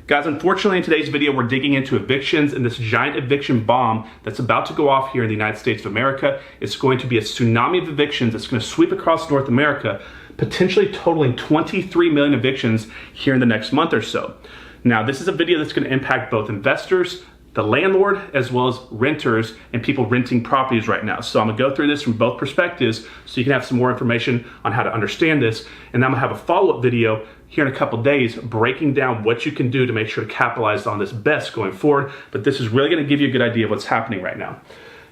Guys, unfortunately in today's video, we're digging into evictions and this giant eviction bomb that's about to go off here in the United States of America. It's going to be a tsunami of evictions. It's going to sweep across North America, potentially totaling 23 million evictions here in the next month or so. Now, this is a video that's going to impact both investors, the landlord, as well as renters and people renting properties right now. So I'm gonna go through this from both perspectives so you can have some more information on how to understand this. And then I'm gonna have a follow-up video here in a couple days breaking down what you can do to make sure to capitalize on this best going forward. But this is really gonna give you a good idea of what's happening right now.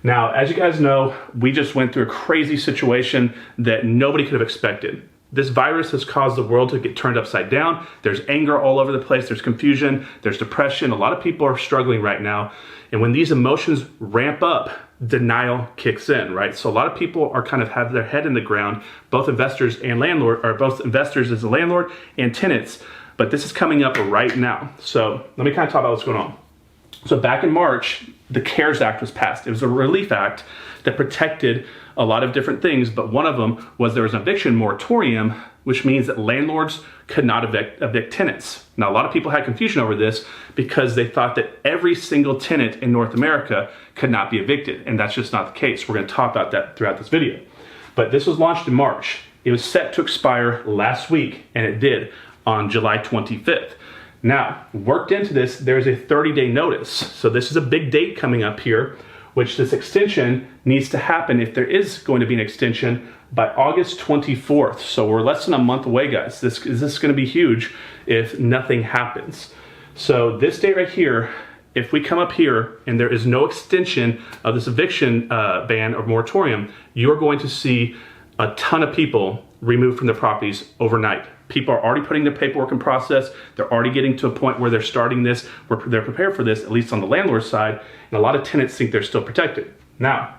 Now, as you guys know, we just went through a crazy situation that nobody could have expected. This virus has caused the world to get turned upside down. There's anger all over the place. There's confusion. There's depression. A lot of people are struggling right now. And when these emotions ramp up, denial kicks in, right? So a lot of people are kind of have their head in the ground, both investors and landlord, or both investors as a landlord and tenants. But this is coming up right now. So let me kind of talk about what's going on. So back in March, the CARES Act was passed. It was a relief act that protected a lot of different things, but one of them was there was an eviction moratorium, which means that landlords could not evict tenants. Now, a lot of people had confusion over this because they thought that every single tenant in North America could not be evicted, and that's just not the case. We're going to talk about that throughout this video. But this was launched in March. It was set to expire last week, and it did on July 25th. Now, worked into this, there's a 30-day notice. So this is a big date coming up here, which this extension needs to happen, if there is going to be an extension, by August 24th. So we're less than a month away, guys. This is going to be huge if nothing happens. So this date right here, if we come up here and there is no extension of this eviction ban or moratorium, you're going to see a ton of people removed from their properties overnight. People are already putting their paperwork in process. They're already getting to a point where they're starting this, where they're prepared for this, at least on the landlord side. And a lot of tenants think they're still protected. Now,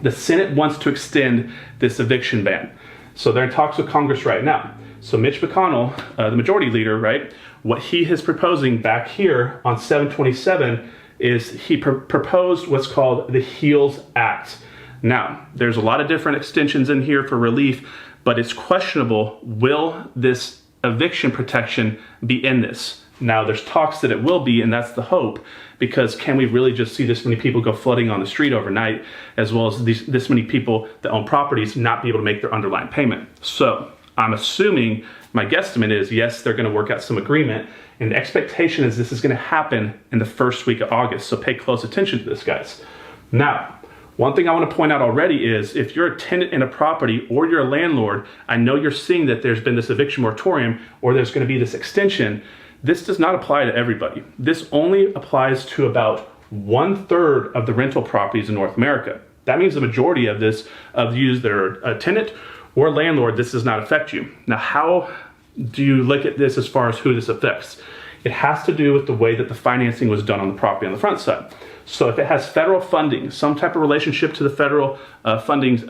the Senate wants to extend this eviction ban. So they're in talks with Congress right now. So Mitch McConnell, the majority leader, right, what he is proposing back here on 7/27 is he proposed what's called the HEALS Act. Now, there's a lot of different extensions in here for relief, but it's questionable, will this eviction protection be in this? Now, there's talks that it will be, and that's the hope, because can we really just see this many people go flooding on the street overnight, as well as this many people that own properties not be able to make their underlying payment? So I'm assuming, my guesstimate is, yes, they're gonna work out some agreement, and the expectation is this is gonna happen in the first week of August, so pay close attention to this, guys. Now, one thing I want to point out already is if you're a tenant in a property or you're a landlord, I know you're seeing that there's been this eviction moratorium or there's going to be this extension. This does not apply to everybody. This only applies to about 1/3 of the rental properties in North America. That means the majority of this, of you that are a tenant or a landlord, this does not affect you. Now, how do you look at this as far as who this affects? It has to do with the way that the financing was done on the property on the front side. So if it has federal funding, some type of relationship to the federal funding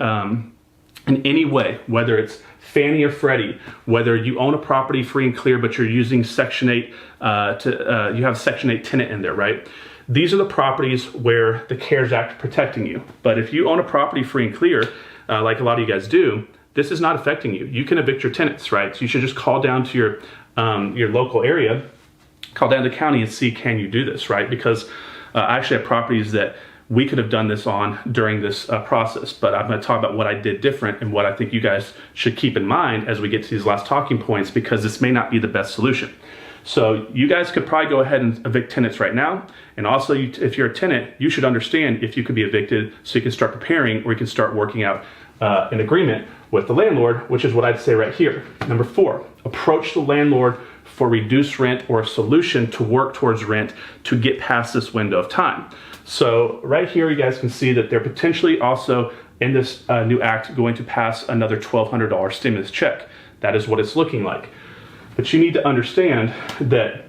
in any way, whether it's Fannie or Freddie, whether you own a property free and clear, but you're using Section 8, you have Section 8 tenant in there, right? These are the properties where the CARES Act is protecting you. But if you own a property free and clear, like a lot of you guys do, this is not affecting you. You can evict your tenants, right? So you should just call down to your local area, call down the county and see, can you do this, right? Because I actually have properties that we could have done this on during this process, but I'm going to talk about what I did different and what I think you guys should keep in mind as we get to these last talking points, because this may not be the best solution. So you guys could probably go ahead and evict tenants right now. And also, if you're a tenant, you should understand if you could be evicted so you can start preparing, or you can start working out an agreement with the landlord, which is what I'd say right here. Number 4, approach the landlord for reduced rent or a solution to work towards rent to get past this window of time. So right here, you guys can see that they're potentially also in this new act going to pass another $1,200 stimulus check. That is what it's looking like. But you need to understand that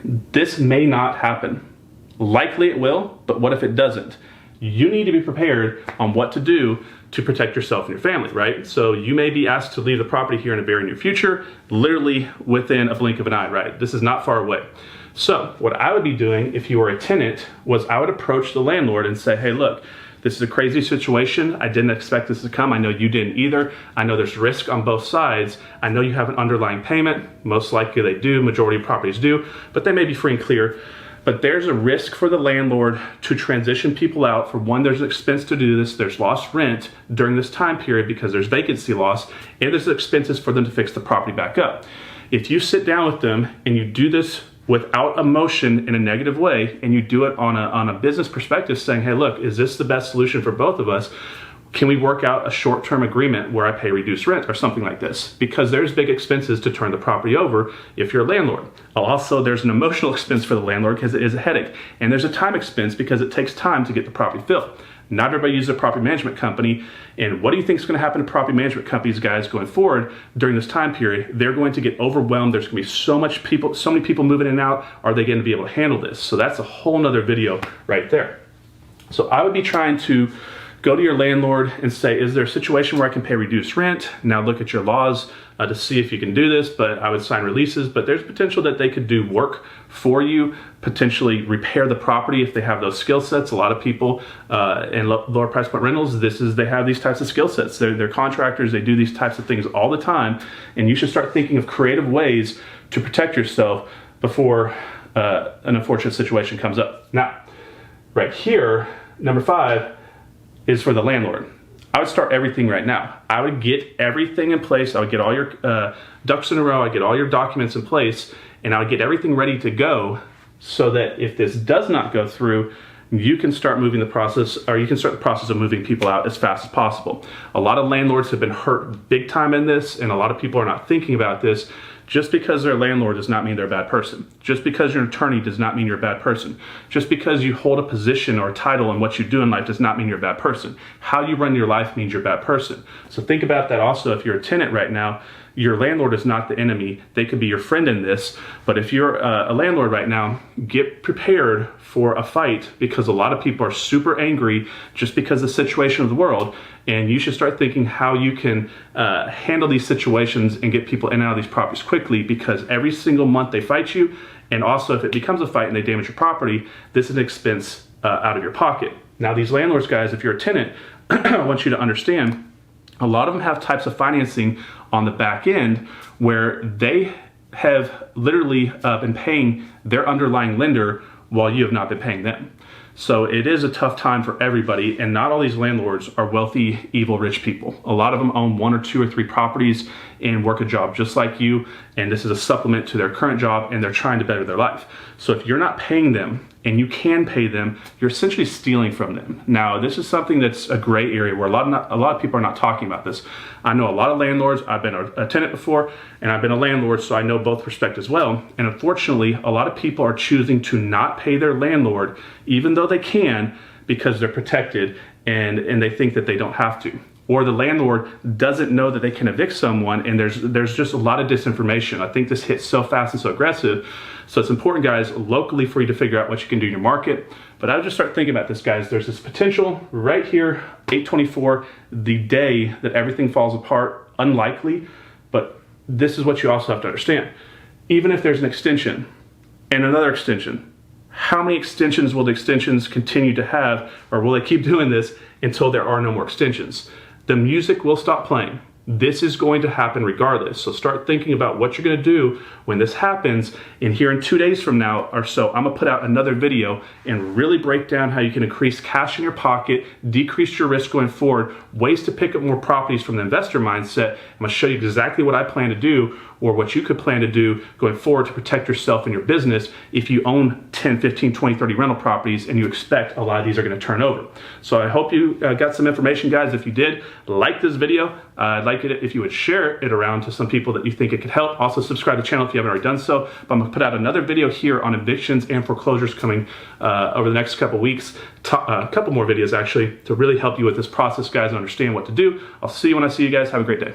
this may not happen. Likely it will, but what if it doesn't? You need to be prepared on what to do to protect yourself and your family, right? So you may be asked to leave the property here in a very near future, literally within a blink of an eye, right? This is not far away. So what I would be doing if you were a tenant was I would approach the landlord and say, hey, look, This is a crazy situation. I didn't expect this to come. I know you didn't either. I know there's risk on both sides. I know you have an underlying payment. Most likely they do. Majority of properties do, but they may be free and clear. But there's a risk for the landlord to transition people out. For one, there's an expense to do this. There's lost rent during this time period because there's vacancy loss, and there's expenses for them to fix the property back up. If you sit down with them and you do this without emotion in a negative way, and you do it on a business perspective, saying, hey, look, is this the best solution for both of us? Can we work out a short-term agreement where I pay reduced rent or something like this? Because there's big expenses to turn the property over if you're a landlord. Also, there's an emotional expense for the landlord because it is a headache. And there's a time expense because it takes time to get the property filled. Not everybody uses a property management company. And what do you think is going to happen to property management companies, guys, going forward during this time period? They're going to get overwhelmed. There's going to be so many people moving in and out. Are they going to be able to handle this? So that's a whole nother video right there. So I would be trying to go to your landlord and say, is there a situation where I can pay reduced rent? Now look at your laws to see if you can do this, but I would sign releases. But there's potential that they could do work for you, potentially repair the property if they have those skill sets. A lot of people in lower price point rentals, they have these types of skill sets. They're contractors, they do these types of things all the time. And you should start thinking of creative ways to protect yourself before an unfortunate situation comes up. Now, right here, number 5, is for the landlord. I would start everything right now. I would get everything in place. I would get all your ducks in a row. I'd get all your documents in place, and I would get everything ready to go so that if this does not go through, you can start moving the process, or you can start the process of moving people out as fast as possible. A lot of landlords have been hurt big time in this, and a lot of people are not thinking about this. Just because they're a landlord does not mean they're a bad person. Just because you're an attorney does not mean you're a bad person. Just because you hold a position or a title in what you do in life does not mean you're a bad person. How you run your life means you're a bad person. So think about that also. If you're a tenant right now, your landlord is not the enemy. They could be your friend in this. But if you're a landlord right now, get prepared for a fight, because a lot of people are super angry just because of the situation of the world. And you should start thinking how you can handle these situations and get people in and out of these properties quickly, because every single month they fight you. And also, if it becomes a fight and they damage your property, this is an expense out of your pocket. Now, these landlords, guys, if you're a tenant, I want you to understand, a lot of them have types of financing on the back end where they have literally been paying their underlying lender while you have not been paying them. So it is a tough time for everybody, and not all these landlords are wealthy, evil, rich people. A lot of them own 1 or 2 or 3 properties and work a job just like you, and this is a supplement to their current job, and they're trying to better their life. So if you're not paying them, and you can pay them, you're essentially stealing from them. Now, this is something that's a gray area where a lot of people are not talking about this. I know a lot of landlords. I've been a tenant before, and I've been a landlord, so I know both perspectives well. And unfortunately, a lot of people are choosing to not pay their landlord, even though they can, because they're protected and they think that they don't have to. Or the landlord doesn't know that they can evict someone, and there's just a lot of disinformation. I think this hits so fast and so aggressive. So it's important, guys, locally for you to figure out what you can do in your market. But I would just start thinking about this, guys. There's this potential right here, 8/24, the day that everything falls apart. Unlikely, but this is what you also have to understand. Even if there's an extension and another extension, how many extensions will the extensions continue to have, or will they keep doing this until there are no more extensions? The music will stop playing. This is going to happen regardless. So start thinking about what you're going to do when this happens. And here in 2 days from now or so, I'm gonna put out another video and really break down how you can increase cash in your pocket, decrease your risk going forward, ways to pick up more properties from the investor mindset. I'm gonna show you exactly what I plan to do, or what you could plan to do going forward to protect yourself and your business if you own 10, 15, 20, 30 rental properties and you expect a lot of these are going to turn over. So I hope you got some information, guys. If you did, like this video. I'd like it if you would share it around to some people that you think it could help. Also subscribe to the channel if you haven't already done so. But I'm going to put out another video here on evictions and foreclosures coming over the next couple weeks. A couple more videos actually to really help you with this process, guys, and understand what to do. I'll see you when I see you guys. Have a great day.